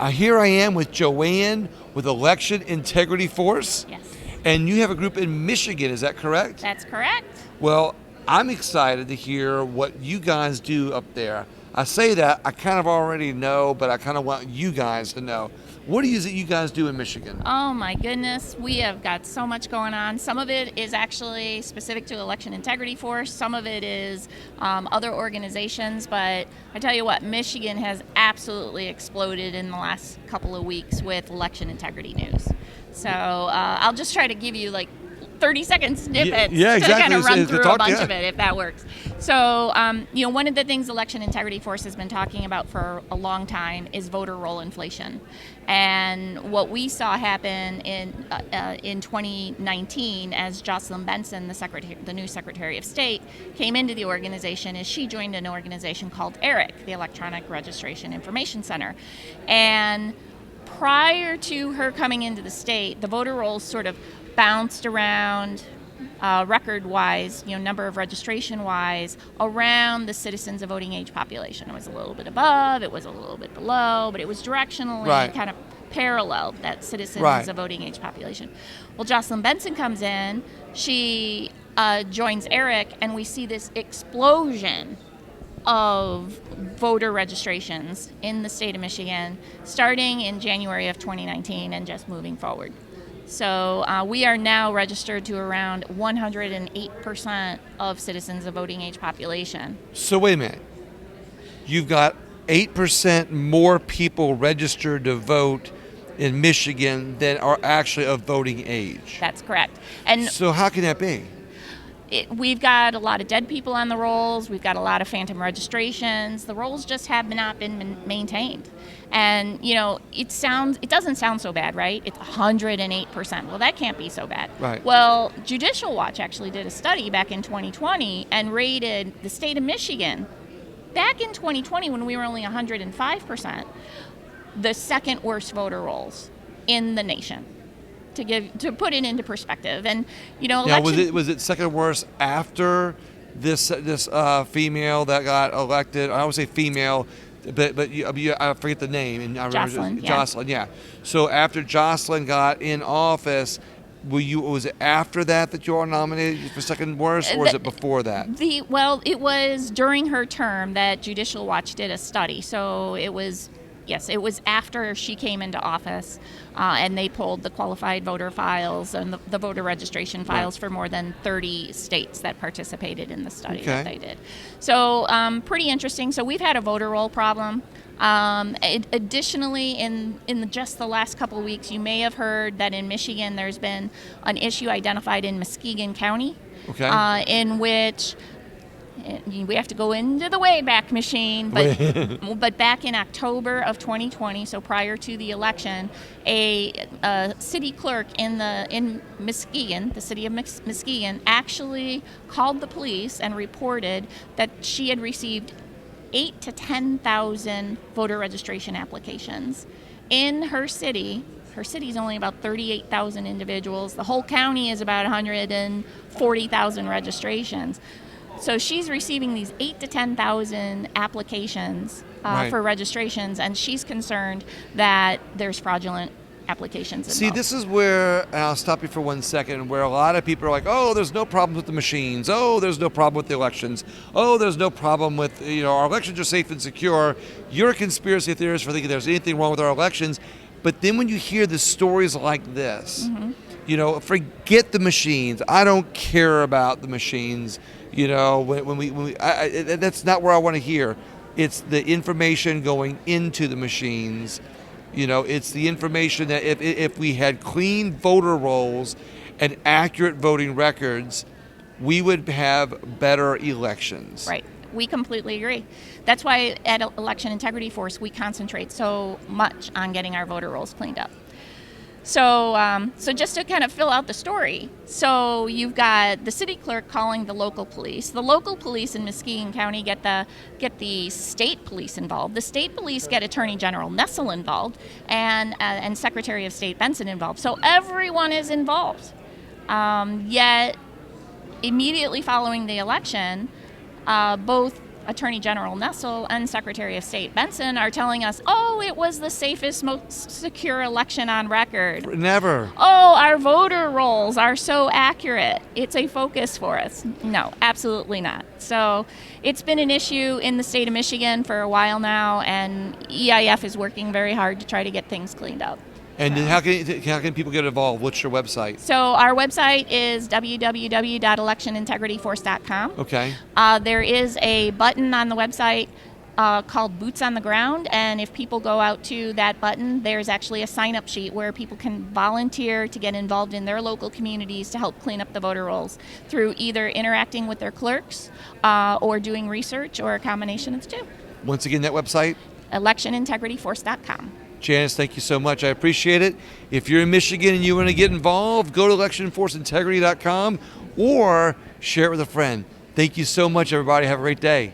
Here I am with Joan with Election Integrity Force. Yes. And you have a group in Michigan, is that correct? That's correct. Well, I'm excited to hear what you guys do up there. I say that, I kind of already know, but I kind of want you guys to know. What is it you guys do in Michigan? Oh my goodness, we have got so much going on. Some of it is actually specific to Election Integrity Force. Some of it is other organizations. But I tell you what, Michigan has absolutely exploded in the last couple of weeks with election integrity news. So I'll just try to give you like 30-second snippets exactly. to kind of run through a bunch yeah. of it, if that works. So, one of the things Election Integrity Force has been talking about for a long time is voter roll inflation. And what we saw happen in 2019 as Jocelyn Benson, the new Secretary of State, came into the organization is she joined an organization called ERIC, the Electronic Registration Information Center. And prior to her coming into the state, the voter rolls sort of bounced around record-wise, number of registration-wise, around the citizens of voting age population. It was a little bit above, it was a little bit below, but it was directionally kind of parallel that citizens of voting age population. Well, Jocelyn Benson comes in, she joins ERIC, and we see this explosion of voter registrations in the state of Michigan starting in January of 2019 and just moving forward. So we are now registered to around 108% of citizens of voting age population. So wait a minute. You've got 8% more people registered to vote in Michigan than are actually of voting age. That's correct. And so how can that be? We've got a lot of dead people on the rolls. We've got a lot of phantom registrations. The rolls just have not been maintained. And, it doesn't sound so bad, right? It's 108%. Well, that can't be so bad. Right. Well, Judicial Watch actually did a study back in 2020 and rated the state of Michigan, back in 2020 when we were only 105%, the second worst voter rolls in the nation. To put it into perspective, and now, was it second worst after this female that got elected? I always say female, but I forget the name. And I remember Jocelyn, yeah. So after Jocelyn got in office, was it after that you were nominated for second worst, or was it before that? It was during her term that Judicial Watch did a study. So it was. Yes, it was after she came into office, and they pulled the qualified voter files and the voter registration files for more than 30 states that participated in the study that they did. So pretty interesting. So we've had a voter roll problem. Additionally, in just the last couple of weeks, you may have heard that in Michigan there's been an issue identified in Muskegon County, in which we have to go into the Wayback Machine, but back in October of 2020, so prior to the election, a city clerk in Muskegon, the city of Muskegon, actually called the police and reported that she had received 8,000 to 10,000 voter registration applications in her city. Her city is only about 38,000 individuals. The whole county is about 140,000 registrations. So she's receiving these 8,000 to 10,000 applications for registrations, and she's concerned that there's fraudulent applications involved. See, this is where, and I'll stop you for 1 second, where a lot of people are like, oh, there's no problem with the machines. Oh, there's no problem with the elections. Oh, there's no problem with, our elections are safe and secure. You're a conspiracy theorist for thinking there's anything wrong with our elections. But then when you hear the stories like this, forget the machines. I don't care about the machines. That's not where I want to hear. It's the information going into the machines. It's the information that if we had clean voter rolls and accurate voting records, we would have better elections. Right. We completely agree. That's why at Election Integrity Force, we concentrate so much on getting our voter rolls cleaned up. So just to kind of fill out the story, so you've got the city clerk calling the local police. The local police in Muskegon County get the state police involved. The state police get Attorney General Nessel involved and Secretary of State Benson involved. So everyone is involved. Yet immediately following the election, both Attorney General Nessel and Secretary of State Benson are telling us, oh, it was the safest, most secure election on record. Never. Oh, our voter rolls are so accurate. It's a focus for us. No, absolutely not. So it's been an issue in the state of Michigan for a while now, and EIF is working very hard to try to get things cleaned up. And then how can people get involved? What's your website? So our website is www.electionintegrityforce.com. Okay. There is a button on the website called Boots on the Ground, and if people go out to that button, there's actually a sign-up sheet where people can volunteer to get involved in their local communities to help clean up the voter rolls through either interacting with their clerks or doing research, or a combination of the two. Once again, that website? electionintegrityforce.com. Janice, thank you so much. I appreciate it. If you're in Michigan and you want to get involved, go to electionforceintegrity.com or share it with a friend. Thank you so much, everybody. Have a great day.